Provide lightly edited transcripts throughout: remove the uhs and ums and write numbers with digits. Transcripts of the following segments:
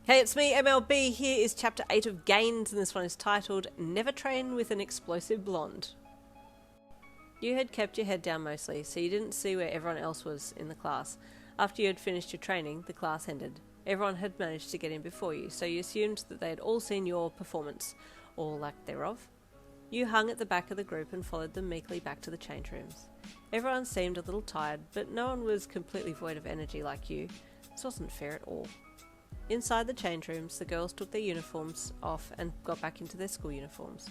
Hey, it's me, MLB. Here is chapter 8 of Gains, and this one is titled Never Train with an Explosive Blonde. You had kept your head down mostly, so you didn't see where everyone else was in the class. After you had finished your training, the class ended. Everyone had managed to get in before you, so you assumed that they had all seen your performance, or lack thereof. You hung at the back of the group and followed them meekly back to the change rooms. Everyone seemed a little tired, but no one was completely void of energy like you. This wasn't fair at all. Inside the change rooms, the girls took their uniforms off and got back into their school uniforms.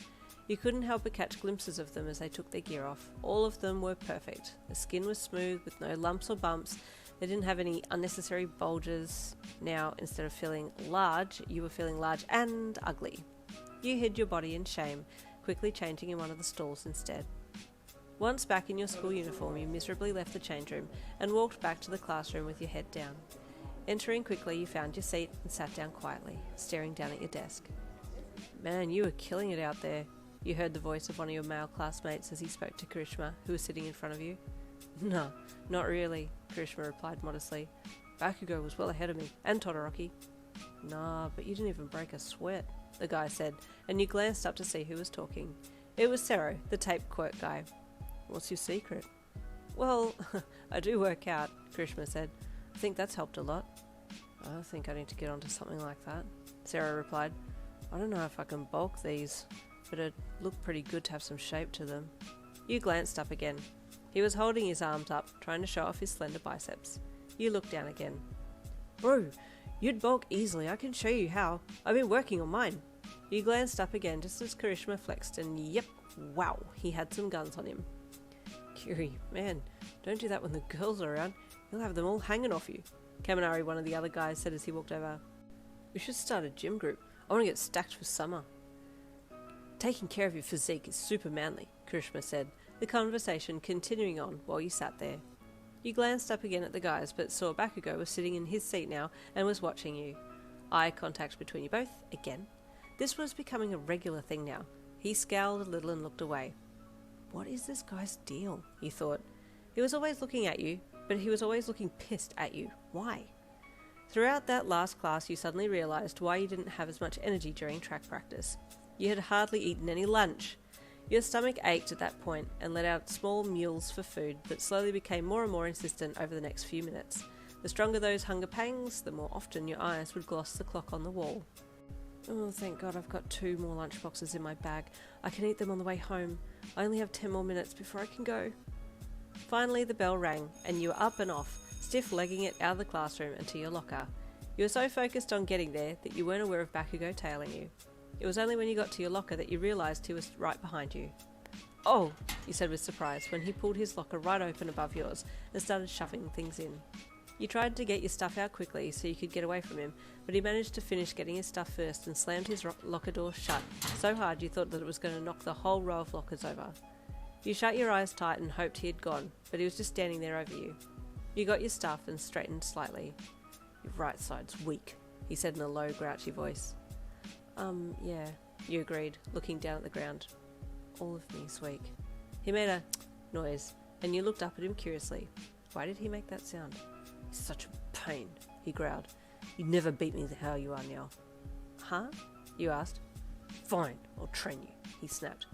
You couldn't help but catch glimpses of them as they took their gear off. All of them were perfect. The skin was smooth with no lumps or bumps. They didn't have any unnecessary bulges. Now, instead of feeling large, you were feeling large and ugly. You hid your body in shame, quickly changing in one of the stalls instead. Once back in your school uniform, you miserably left the change room and walked back to the classroom with your head down. Entering quickly, you found your seat and sat down quietly, staring down at your desk. Man, you were killing it out there, you heard the voice of one of your male classmates as he spoke to Kirishima, who was sitting in front of you. No, not really, Kirishima replied modestly. Bakugo was well ahead of me, and Todoroki. Nah, but you didn't even break a sweat, the guy said, and you glanced up to see who was talking. It was Sero, the tape quirk guy. What's your secret? Well, I do work out, Kirishima said. I think that's helped a lot. I think I need to get onto something like that, Sarah replied. I don't know if I can bulk these, but it'd look pretty good to have some shape to them. You glanced up again. He was holding his arms up, trying to show off his slender biceps. You looked down again. Bro, you'd bulk easily. I can show you how. I've been working on mine. You glanced up again just as Kirishima flexed, and yep, wow, he had some guns on him. Kiri, man, don't do that when the girls are around. You'll have them all hanging off you, Kaminari, one of the other guys, said as he walked over. We should start a gym group. I want to get stacked for summer. Taking care of your physique is super manly, Kirishima said, the conversation continuing on while you sat there. You glanced up again at the guys, but saw Bakugo was sitting in his seat now and was watching you. Eye contact between you both, again. This was becoming a regular thing now. He scowled a little and looked away. What is this guy's deal? He thought. He was always looking at you, but he was always looking pissed at you. Why? Throughout that last class, you suddenly realised why you didn't have as much energy during track practice. You had hardly eaten any lunch. Your stomach ached at that point and let out small mewls for food that slowly became more and more insistent over the next few minutes. The stronger those hunger pangs, the more often your eyes would gloss the clock on the wall. Oh, thank God I've got 2 more lunch boxes in my bag. I can eat them on the way home. I only have 10 more minutes before I can go. Finally, the bell rang, and you were up and off, stiff-legging it out of the classroom and to your locker. You were so focused on getting there that you weren't aware of Bakugo tailing you. It was only when you got to your locker that you realised he was right behind you. Oh, you said with surprise when he pulled his locker right open above yours and started shoving things in. You tried to get your stuff out quickly so you could get away from him, but he managed to finish getting his stuff first and slammed his locker door shut so hard you thought that it was going to knock the whole row of lockers over. You shut your eyes tight and hoped he had gone, but he was just standing there over you. You got your stuff and straightened slightly. Your right side's weak, he said in a low, grouchy voice. Yeah, you agreed, looking down at the ground. All of me's weak. He made a noise, and you looked up at him curiously. Why did he make that sound? He's such a pain, he growled. You'd never beat me how you are now. Huh? You asked. Fine, I'll train you, he snapped.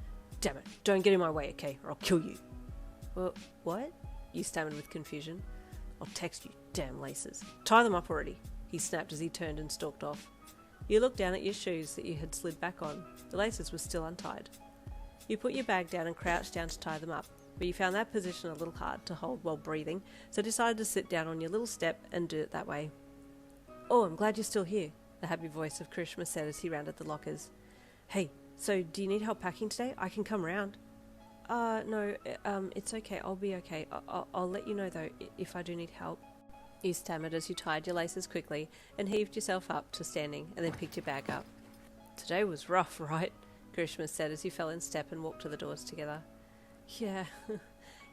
Damn it, don't get in my way, okay, or I'll kill you. Well, what? You stammered with confusion. I'll text you, damn laces. Tie them up already, he snapped as he turned and stalked off. You looked down at your shoes that you had slid back on. The laces were still untied. You put your bag down and crouched down to tie them up, but you found that position a little hard to hold while breathing, so decided to sit down on your little step and do it that way. Oh, I'm glad you're still here, the happy voice of Kirishima said as he rounded the lockers. Hey, so do you need help packing today? I can come around. No, it's okay. I'll be okay. I'll let you know, though, if I do need help. You stammered as you tied your laces quickly and heaved yourself up to standing and then picked your bag up. Today was rough, right? Kirishima said as you fell in step and walked to the doors together. Yeah,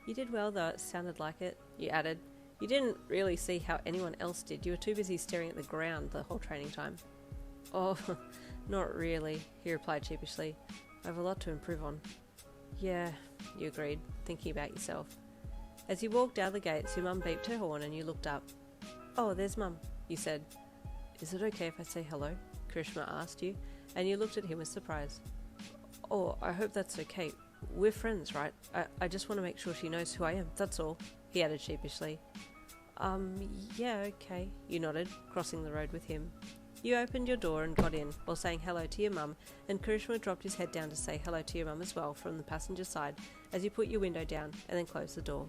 you did well, though it sounded like it, you added. You didn't really see how anyone else did. You were too busy staring at the ground the whole training time. Oh, not really, he replied sheepishly. I have a lot to improve on. Yeah, you agreed, thinking about yourself. As you walked out the gates, your mum beeped her horn and you looked up. Oh, there's Mum, you said. Is it okay if I say hello? Kirishima asked you, and you looked at him with surprise. Oh, I hope that's okay. We're friends, right? I just want to make sure she knows who I am, that's all, he added sheepishly. Yeah, okay, you nodded, crossing the road with him. You opened your door and got in, while saying hello to your mum, and Kirishima dropped his head down to say hello to your mum as well from the passenger side as you put your window down and then closed the door.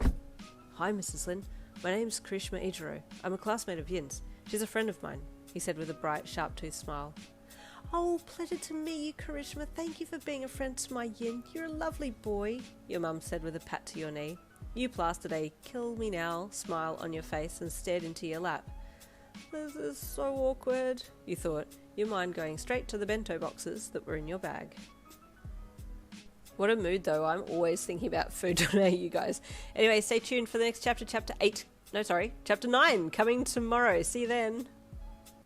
Hi, Mrs. Lin. My name's Kirishima Eijirou. I'm a classmate of Yin's. She's a friend of mine, he said with a bright, sharp-toothed smile. Oh, pleasure to meet you, Kirishima. Thank you for being a friend to my Yin. You're a lovely boy, your mum said with a pat to your knee. You plastered a kill-me-now smile on your face and stared into your lap. This is so awkward, you thought, your mind going straight to the bento boxes that were in your bag. What a mood, though. I'm always thinking about food today, you guys. Anyway, stay tuned for the next chapter, chapter 9, coming tomorrow. See you then.